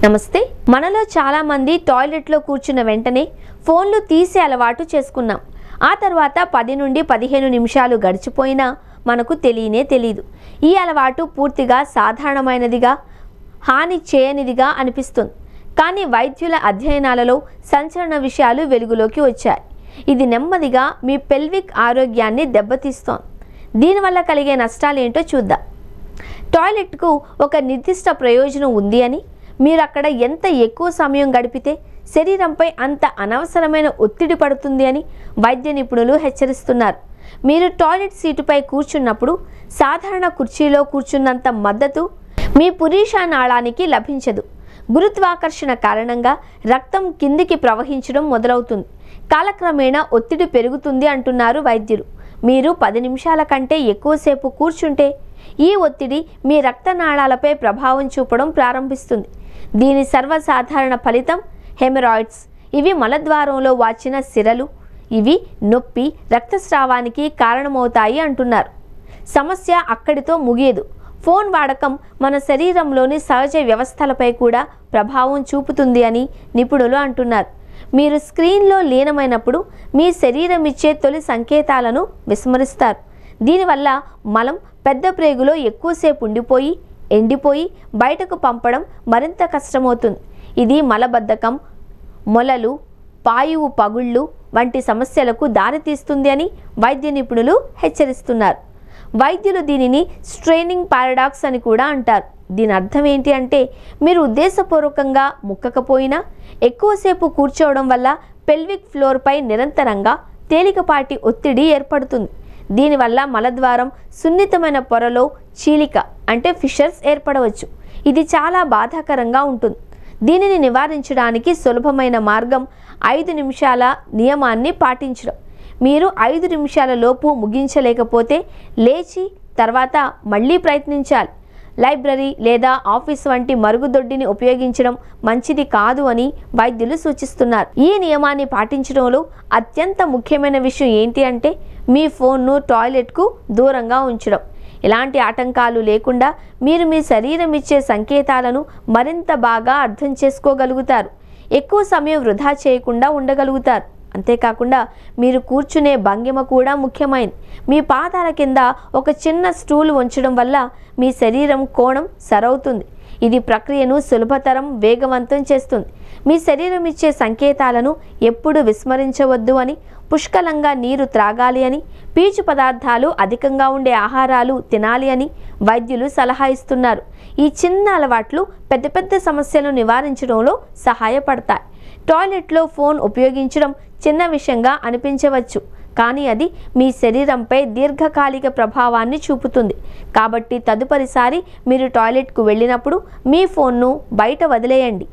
నమస్తే. మనలో చాలామంది టాయిలెట్లో కూర్చున్న వెంటనే ఫోన్లు తీసే అలవాటు చేసుకున్నాం. ఆ తర్వాత 10 నుండి 15 నిమిషాలు గడిచిపోయినా మనకు తెలియదు. ఈ అలవాటు పూర్తిగా సాధారణమైనదిగా, హాని చేయనిదిగా అనిపిస్తుంది. కానీ వైద్యుల అధ్యయనాలలో సంచలన విషయాలు వెలుగులోకి వచ్చాయి. ఇది నెమ్మదిగా మీ పెల్విక్ ఆరోగ్యాన్ని దెబ్బతీస్తోంది. దీనివల్ల కలిగే నష్టాలేంటో చూద్దాం. టాయిలెట్కు ఒక నిర్దిష్ట ప్రయోజనం ఉంది అని, మీరు అక్కడ ఎంత ఎక్కువ సమయం గడిపితే శరీరంపై అంత అనవసరమైన ఒత్తిడి పడుతుంది అని వైద్య నిపుణులు హెచ్చరిస్తున్నారు. మీరు టాయిలెట్ సీటుపై కూర్చున్నప్పుడు సాధారణ కుర్చీలో కూర్చున్నంత మద్దతు మీ పురీషా నాళానికి లభించదు. గురుత్వాకర్షణ కారణంగా రక్తం కిందికి ప్రవహించడం మొదలవుతుంది. కాలక్రమేణా ఒత్తిడి పెరుగుతుంది అంటున్నారు వైద్యులు. మీరు 10 నిమిషాల కంటే ఎక్కువసేపు కూర్చుంటే ఈ ఒత్తిడి మీ రక్తనాళాలపై ప్రభావం చూపడం ప్రారంభిస్తుంది. దీని సర్వసాధారణ ఫలితం హెమరాయిడ్స్. ఇవి మలద్వారంలో వాచిన సిరలు. ఇవి నొప్పి, రక్తస్రావానికి కారణమవుతాయి అంటున్నారు. సమస్య అక్కడితో ముగియదు. ఫోన్ వాడకం మన శరీరంలోని సహజ వ్యవస్థలపై కూడా ప్రభావం చూపుతుంది అని నిపుణులు అంటున్నారు. మీరు స్క్రీన్లో లీనమైనప్పుడు మీ శరీరం ఇచ్చే తొలి సంకేతాలను విస్మరిస్తారు. దీనివల్ల మలం పెద్ద ప్రేగులో ఎక్కువసేపు ఉండిపోయి ఎండిపోయి బయటకు పంపడం మరింత కష్టమవుతుంది. ఇది మలబద్ధకం, మొలలు, పాయువు పగుళ్ళు వంటి సమస్యలకు దారితీస్తుంది అని వైద్య నిపుణులు హెచ్చరిస్తున్నారు. వైద్యులు దీనిని స్ట్రెయినింగ్ పారాడాక్స్ అని కూడా అంటారు. దీని అర్థం ఏంటి అంటే, మీరు ఉద్దేశపూర్వకంగా ముక్కకపోయినా ఎక్కువసేపు కూర్చోవడం వల్ల పెల్విక్ ఫ్లోర్పై నిరంతరంగా తేలికపాటి ఒత్తిడి ఏర్పడుతుంది. దీనివల్ల మలద్వారం సున్నితమైన పొరలో చీలిక అంటే ఫిషర్స్ ఏర్పడవచ్చు. ఇది చాలా బాధాకరంగా ఉంటుంది. దీనిని నివారించడానికి సులభమైన మార్గం 5 నిమిషాల నియమాన్ని పాటించడం. మీరు 5 నిమిషాల లోపు ముగించలేకపోతే లేచి తర్వాత మళ్ళీ ప్రయత్నించాలి. లైబ్రరీ లేదా ఆఫీస్ వంటి మరుగుదొడ్డిని ఉపయోగించడం మంచిది కాదు అని వైద్యులు సూచిస్తున్నారు. ఈ నియమాన్ని పాటించడంలో అత్యంత ముఖ్యమైన విషయం ఏంటి అంటే, మీ ఫోన్ను టాయిలెట్కు దూరంగా ఉంచడం. ఇలాంటి ఆటంకాలు లేకుండా మీరు మీ శరీరం ఇచ్చే సంకేతాలను మరింత బాగా అర్థం చేసుకోగలుగుతారు. ఎక్కువ సమయం వృధా చేయకుండా ఉండగలుగుతారు. అంతేకాకుండా మీరు కూర్చునే భంగిమ కూడా ముఖ్యమైనది. మీ పాదాల కింద ఒక చిన్న స్టూల్ ఉంచడం వల్ల మీ శరీరం కోణం సరవుతుంది. ఇది ప్రక్రియను సులభతరం, వేగవంతం చేస్తుంది. మీ శరీరం ఇచ్చే సంకేతాలను ఎప్పుడు విస్మరించవద్దు అని, పుష్కలంగా నీరు త్రాగాలి అని, పీచు పదార్థాలు అధికంగా ఉండే ఆహారాలు తినాలి అని వైద్యులు సలహా ఇస్తున్నారు. ఈ చిన్న అలవాట్లు పెద్ద పెద్ద సమస్యలను నివారించడంలో సహాయపడతాయి. టాయిలెట్లో ఫోన్ ఉపయోగించడం చిన్న విషయంగా అనిపించవచ్చు, కానీ అది మీ శరీరంపై దీర్ఘకాలిక ప్రభావాన్ని చూపుతుంది. కాబట్టి తదుపరిసారి మీరు టాయిలెట్కు వెళ్ళినప్పుడు మీ ఫోన్ను బయట వదిలేయండి.